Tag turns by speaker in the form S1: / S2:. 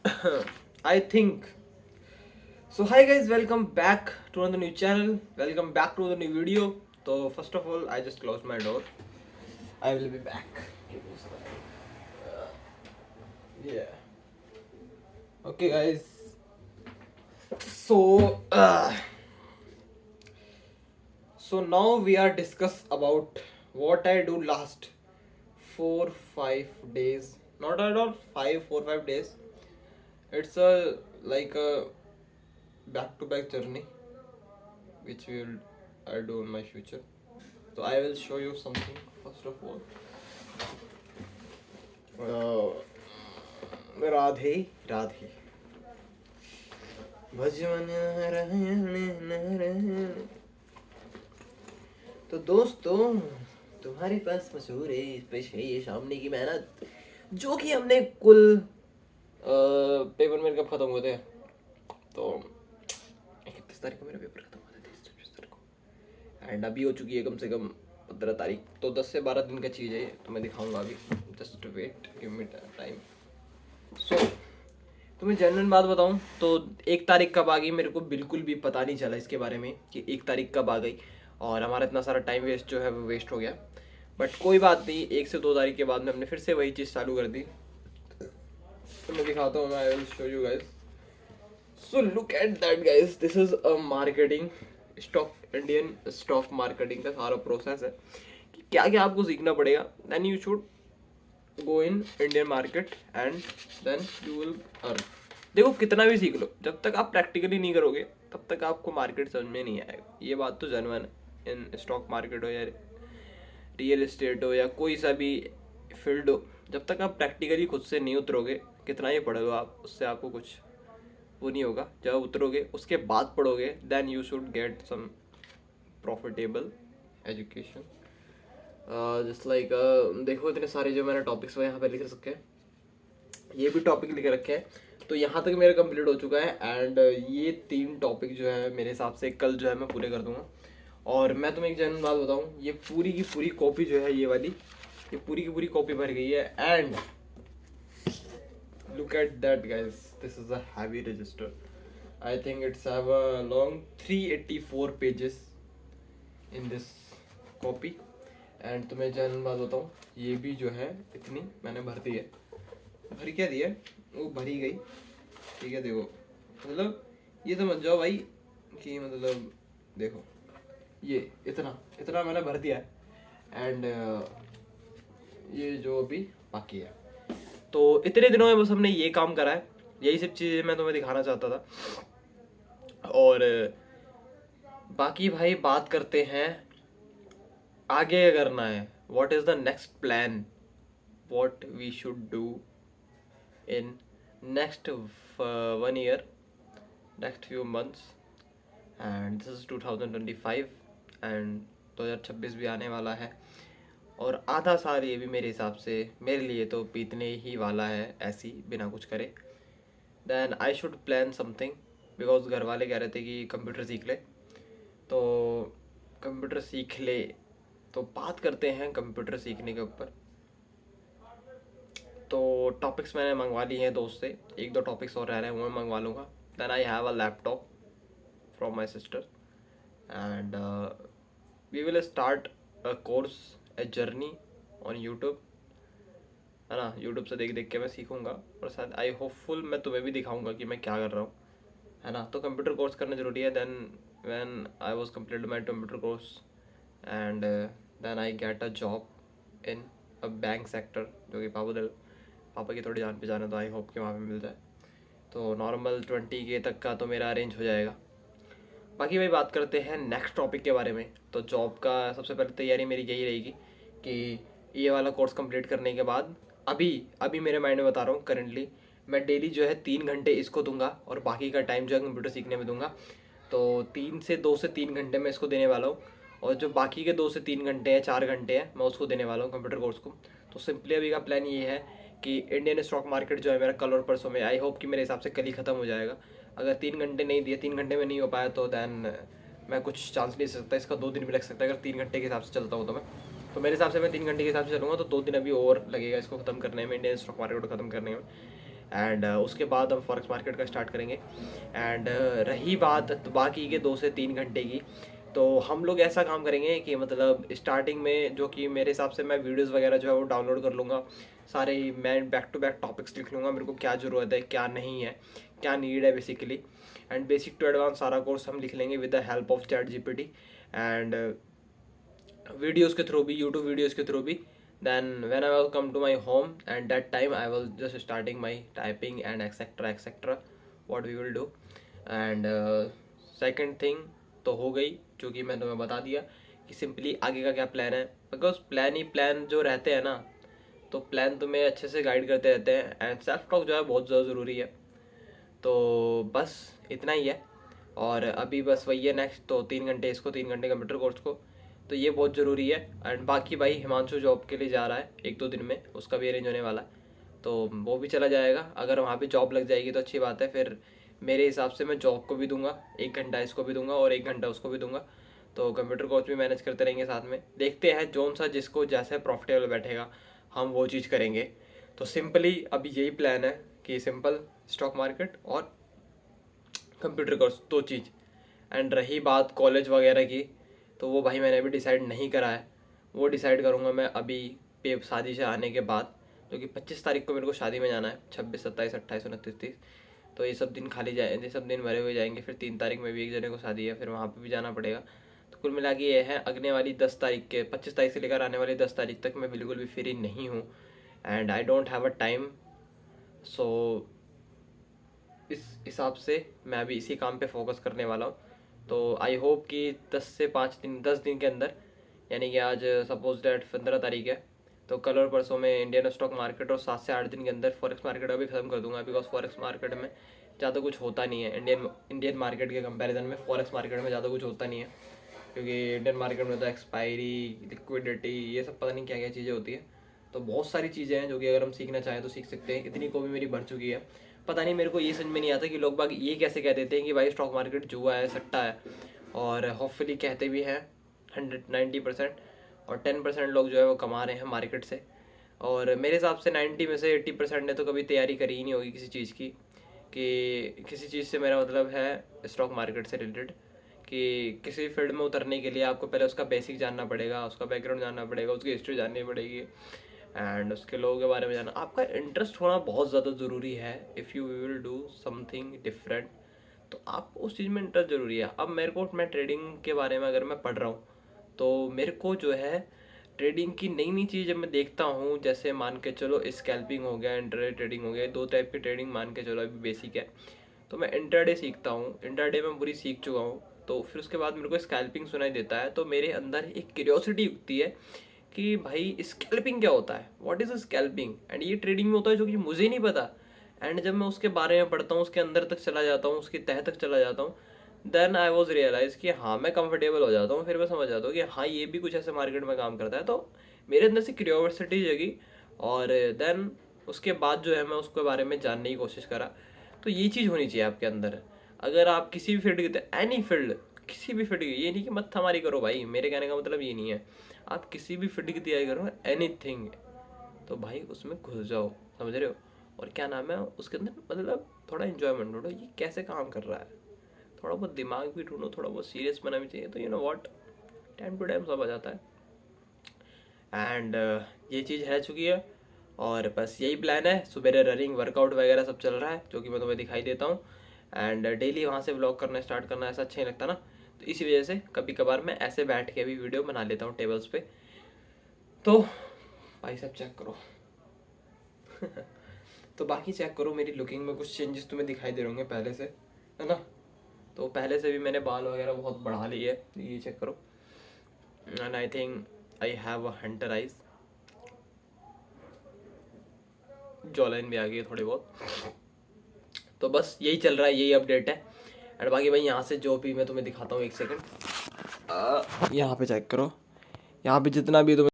S1: I think so. Hi guys, welcome back to another new channel. Welcome back to the new video. So first of all, I just closed my door. I will be back. Yeah. Okay, guys. So so now we are discuss about what I do last 4 5 days. Not at all 5 4 5 days. It's a like a back to back journey which will I do in my future. So I will show you something first of all. Radhe Radhe भजन नारायण नारायण। तो दोस्तों, तुम्हारे पास मशहूर है इस पे है ये सामने की मेहनत जो कि हमने कुल पेपर मेरे कब खत्म हुए थे। तो 31 तारीख को मेरा पेपर खत्म हुआ था, 23 तारीख को। एंड अभी हो चुकी है कम से कम 15 तारीख। तो 10 से 12 दिन का चीज़ है ये, तो मैं दिखाऊंगा अभी। Just wait, give me time. So तुम्हें जनरल बात बताऊं तो 1 तारीख कब आ गई मेरे को बिल्कुल भी पता नहीं चला इसके बारे में कि 1 तारीख कब आ गई, और हमारा इतना सारा टाइम वेस्ट जो है वो वेस्ट हो गया। बट कोई बात नहीं, 1 से 2 तारीख के बाद में हमने फिर से वही चीज़ चालू कर दी। तो मैं दिखाता हूँ, I will show you guys. So look at that guys, this is a marketing stock, Indian stock marketing का सारा प्रोसेस है कि क्या क्या आपको सीखना पड़ेगा। Then you should go in Indian market and then you will earn. देखो कितना भी सीख लो, जब तक आप प्रैक्टिकली नहीं करोगे तब तक आपको मार्केट समझ में नहीं आएगा। ये बात तो जेन्युइन है। इन स्टॉक मार्केट हो या रियल एस्टेट हो या कोई सा भी फील्ड हो, जब तक आप प्रैक्टिकली खुद से नहीं उतरोगे, कितना ही पढ़ो आप, उससे आपको कुछ वो नहीं होगा। जब उतरोगे उसके बाद पढ़ोगे, then you should get some profitable education. Just like देखो इतने सारे जो मैंने टॉपिक्स यहाँ पे लिख रखे हैं, ये भी टॉपिक लिख रखे हैं। तो यहाँ तक मेरा कंप्लीट हो चुका है एंड ये 3 टॉपिक जो है मेरे हिसाब से कल जो है मैं पूरे कर दूंगा। और मैं तुम्हें एक जनरल बात बताऊँ, ये पूरी की पूरी कॉपी जो है ये वाली, ये पूरी की पूरी कॉपी भर गई है। And look at that guys, this is a heavy register. I think it's have a long 384 pages in this copy। And तुम्हें जनरल बात बताऊँ, ये भी जो है इतनी मैंने भर दी है। भरी क्या दी है, वो भरी गई। ठीक है, देखो मतलब ये समझ जाओ भाई कि मतलब देखो ये इतना इतना मैंने भर दिया है। एंड ये जो अभी बाकी है, तो इतने दिनों में बस हमने ये काम करा है। यही सब चीज़ें मैं तुम्हें दिखाना चाहता था। और बाकी भाई बात करते हैं आगे क्या करना है, what is the next plan, what we should do in next 1 year, next few months. And this is 2025 and 2026 भी आने वाला है। और आधा साल ये भी मेरे हिसाब से मेरे लिए तो बीतने ही वाला है ऐसी बिना कुछ करे। Then I should plan something, because घर वाले कह रहे थे कि कंप्यूटर सीख ले। तो कंप्यूटर सीख ले, तो बात करते हैं कंप्यूटर सीखने के ऊपर। तो टॉपिक्स मैंने मंगवा ली हैं दोस्त से, 1 2 टॉपिक्स और रह रहे हैं वो मैं मंगवा लूँगा। Then I have a laptop from my sister and we will start a course, a journey on YouTube, है ना। यूट्यूब से देख देख के मैं सीखूंगा और शायद आई होपफुल मैं तुम्हें भी दिखाऊंगा कि मैं क्या कर रहा हूँ, है ना। तो कंप्यूटर कोर्स करना ज़रूरी है। Then when I was complete my computer course and then I get a job in a bank sector, जो कि पापा की थोड़ी जान पहचान है, तो आई होप कि वहाँ पे मिल जाए। तो नॉर्मल 20K तक का तो मेरा अरेंज हो जाएगा। बाकी भाई बात करते हैं नेक्स्ट टॉपिक के बारे में। तो जॉब का सबसे पहले तैयारी मेरी यही रहेगी कि ये वाला कोर्स कंप्लीट करने के बाद अभी अभी मेरे माइंड में बता रहा हूँ, करेंटली मैं डेली जो है 3 घंटे इसको दूंगा और बाकी का टाइम जो है कंप्यूटर सीखने में दूंगा। तो 2 से 3 घंटे मैं इसको देने वाला हूँ, और जो बाकी के 2 से 3 घंटे हैं, 4 घंटे हैं, मैं उसको देने वाला हूँ कंप्यूटर कोर्स को। तो सिंपली अभी का प्लान ये है कि इंडियन स्टॉक मार्केट जो है मेरा कल और परसों में, आई होप कि मेरे हिसाब से कल ही ख़त्म हो जाएगा। अगर 3 घंटे नहीं दिए, 3 घंटे में नहीं हो पाया तो दैन मैं कुछ चांस नहीं सकता, इसका 2 दिन भी लग सकता है अगर 3 घंटे के हिसाब से चलता हूँ तो मैं। तो मेरे हिसाब से मैं 3 घंटे के हिसाब से चलूँगा तो 2 दिन अभी और लगेगा इसको ख़त्म करने में, इंडियन स्टॉक मार्केट को ख़त्म करने में। एंड उसके बाद हम फॉरेक्स मार्केट का स्टार्ट करेंगे। एंड रही बात तो बाकी के 2 से 3 घंटे की, तो हम लोग ऐसा काम करेंगे कि मतलब स्टार्टिंग में जो कि मेरे हिसाब से मैं वीडियोस वगैरह जो है वो डाउनलोड कर लूँगा सारे, मैं बैक टू बैक टॉपिक्स लिख लूँगा, मेरे को क्या ज़रूरत है क्या नहीं है, क्या नीड है basically. And basic to advance सारा कोर्स हम लिख लेंगे with the help of ChatGPT and videos के थ्रू भी, यूट्यूब वीडियोज़ के थ्रू भी। then when I will come to my home and that time I will just starting my typing and etc what we will do and second thing तो हो गई, जो कि मैंने तुम्हें बता दिया कि सिंपली आगे का क्या प्लान है, बिकॉज प्लान ही प्लान जो रहते हैं ना, तो प्लान तुम्हें अच्छे से गाइड करते रहते हैं एंड सेल्फ टॉक जो है बहुत ज़्यादा ज़रूरी है। तो बस इतना ही है, और अभी बस वही है नेक्स्ट, तो 3 घंटे इसको, 3 घंटे कंप्यूटर कोर्स को, तो ये बहुत ज़रूरी है। एंड बाकी भाई हिमांशु जॉब के लिए जा रहा है 1-2 दिन में, उसका भी अरेंज होने वाला है, तो वो भी चला जाएगा। अगर वहाँ पे जॉब लग जाएगी तो अच्छी बात है, फिर मेरे हिसाब से मैं जॉब को भी दूंगा, 1 घंटा इसको भी दूंगा और 1 घंटा उसको भी दूंगा, तो कंप्यूटर कोर्स भी मैनेज करते रहेंगे साथ में। देखते हैं जोन सा जिसको जैसे प्रॉफिटेबल बैठेगा हम वो चीज़ करेंगे। तो सिंपली अभी यही प्लान है कि सिंपल स्टॉक मार्केट और कंप्यूटर कोर्स 2 चीज़। एंड रही बात कॉलेज वगैरह की, तो वो भाई मैंने अभी डिसाइड नहीं करा है, वो डिसाइड करूँगा मैं अभी पे शादी से आने के बाद, क्योंकि 25 तारीख को मेरे को शादी में जाना है, 26, 27, 28, 29, 30, तो ये सब दिन खाली जाए, ये सब दिन भरे हुए जाएंगे। फिर 3 तारीख में भी एक जने को शादी है, फिर वहाँ पे भी जाना पड़ेगा। तो कुल मिला के ये है, अगने वाली 10 तारीख के 25 तारीख से लेकर आने वाली 10 तारीख तक मैं बिल्कुल भी फ्री नहीं हूँ and I don't have a time. So इस हिसाब से मैं अभी इसी काम पे फोकस करने वाला हूँ। तो आई होप कि 10 दिन के अंदर, यानी कि आज सपोज डेट 15 तारीख है, तो कल और परसों में इंडियन स्टॉक मार्केट और 7 से 8 दिन के अंदर फॉरेक्स मार्केट का भी ख़त्म कर दूंगा, बिकॉज फॉरेक्स मार्केट में ज़्यादा कुछ होता नहीं है। इंडियन मार्केट के कंपैरिजन में फॉरेक्स मार्केट में ज़्यादा कुछ होता नहीं है, क्योंकि इंडियन मार्केट में तो एक्सपायरी, लिक्विडिटी, ये सब पता नहीं क्या क्या चीज़ें होती है। तो बहुत सारी चीज़ें हैं जो कि अगर हम सीखना चाहें तो सीख सकते हैं। इतनी को भी मेरी बढ़ चुकी है, पता नहीं मेरे को ये समझ में नहीं आता कि लोग बाग ये कैसे कह देते हैं कि भाई स्टॉक मार्केट जुआ है, सट्टा है, और होपफुली कहते भी हैं 190%, और 10% लोग जो है वो कमा रहे हैं मार्केट से। और मेरे हिसाब से 90 में से 80% ने तो कभी तैयारी करी ही नहीं होगी किसी चीज़ की, कि किसी चीज़ से मेरा मतलब है स्टॉक मार्केट से रिलेटेड, कि किसी फील्ड में उतरने के लिए आपको पहले उसका बेसिक जानना पड़ेगा, उसका बैकग्राउंड जानना पड़ेगा, उसकी हिस्ट्री जाननी पड़ेगी एंड उसके लोगों के बारे में जानना। आपका इंटरेस्ट होना बहुत ज़्यादा ज़रूरी है। If you will do something different, तो आपको उस चीज़ में इंटरेस्ट ज़रूरी है। अब मेरे को, मैं ट्रेडिंग के बारे में अगर मैं पढ़ रहा हूँ, तो मेरे को जो है ट्रेडिंग की नई नई चीज़ जब मैं देखता हूँ, जैसे मान के चलो स्कैल्पिंग हो गया, इंट्राडे ट्रेडिंग हो गया, 2 टाइप की ट्रेडिंग मान के चलो अभी बेसिक है, तो मैं इंट्राडे सीखता हूँ, इंट्राडे में पूरी सीख चुका हूँ, तो फिर उसके बाद मेरे को स्कैल्पिंग सुनाई देता है, तो मेरे अंदर एक क्यूरियोसिटी उठती है कि भाई स्कैल्पिंग क्या होता है, व्हाट इज़ स्कैल्पिंग, एंड ये ट्रेडिंग में होता है जो कि मुझे नहीं पता। एंड जब मैं उसके बारे में पढ़ता हूँ, उसके अंदर तक चला जाता हूँ, उसकी तह तक चला जाता हूँ, देन आई वॉज रियलाइज कि हाँ मैं कंफर्टेबल हो जाता हूँ। फिर मैं समझ जाता हूँ कि हाँ ये भी कुछ ऐसे मार्केट में काम करता है, तो मेरे अंदर से क्यूरियोसिटी जगी, और देन उसके बाद जो है मैं उसके बारे में जानने की कोशिश करा। तो ये चीज़ होनी चाहिए आपके अंदर। अगर आप किसी भी फील्ड के, एनी फील्ड, किसी भी फील्ड की, ये नहीं कि मत हमारी करो भाई, मेरे कहने का मतलब ये नहीं है, आप किसी भी फील्ड की तैयारी करो, एनीथिंग, तो भाई उसमें घुस जाओ, समझ रहे हो। और क्या नाम है उसके अंदर, मतलब थोड़ा इन्जॉयमेंट ढूंढो, ये कैसे काम कर रहा है, थोड़ा बहुत दिमाग भी ढूंढो, थोड़ा बहुत सीरियस बना भी चाहिए, तो you know what, time to time सब आ जाता है। एंड ये चीज़ है चुकी है, और बस यही प्लान है। सुबह रनिंग वर्कआउट वगैरह सब चल रहा है, जो कि मैं तुम्हें दिखाई देता हूँ। एंड डेली वहाँ से व्लॉग करना स्टार्ट करना ऐसा अच्छा नहीं लगता ना, तो इसी वजह से कभी कभार मैं ऐसे बैठ के भी वीडियो बना लेता हूँ टेबल्स पे। तो भाई सब चेक करो तो बाकी चेक करो, मेरी लुकिंग में कुछ चेंजेस तुम्हें दिखाई दे होंगे पहले से, है ना। तो पहले से भी मैंने बाल वगैरह बहुत बढ़ा लिए है, ये चेक करो। And I think I have a Hunter eyes, jaw line भी आ गई है थोड़ी बहुत। तो बस यही चल रहा है, यही अपडेट है। एंड बाकी भाई यहाँ से जो भी मैं तुम्हें दिखाता हूँ, 1 सेकंड, यहाँ पे चेक करो, यहाँ पे जितना भी तुम्हें